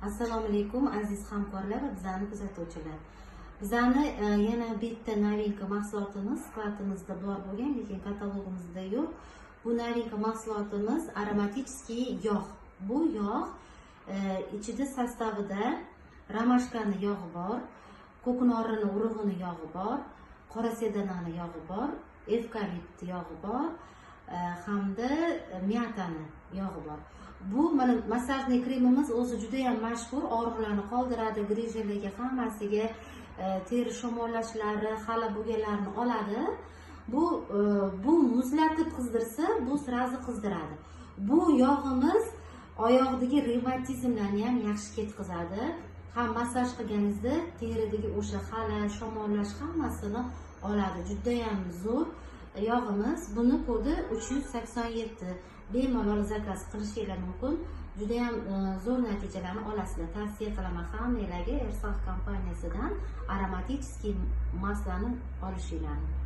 Assalomu alaykum aziz hamkorlar va bizani kuzatuvchilar. Bizani yana bitta novinka mahsulotimiz skladimizda bor bo'lgan, lekin katalogimizda yo'q. Bu novinka mahsulotimiz aromatiskiy yog'. Bu yog' ichida sostavida romashkani yog'i bor, ko'knorini urug'ini yog'i bor, qora sedanani yog'i bor, evkalipt yog'i bor hamda miyatani yog'i bor. Bu mana massajniy kremimiz o'zi juda ham mashhur, og'riqlarni qoldiradi, grijelarga hammasiga, teri shamollashlari, hali bo'lganlarni oladi. Bu muzlatib qizdirsa, bu sirazi qizdiradi. Bu yog'imiz oyoqdagi revmatizmlarni ham yaxshi ketkazadi. Ham massaj qilganingizda teridagi o'sha hali shamollash hammasini oladi. Juda ham zo'r yog'imiz. Buni kodi 387. Bemalol zakaz qilishingiz mumkin. Juda ham zo'r natijalarni olasizlar. Tavsiya qilaman hammalarga Ersal kompaniyasidan aromatiskiy maslani olishingizni.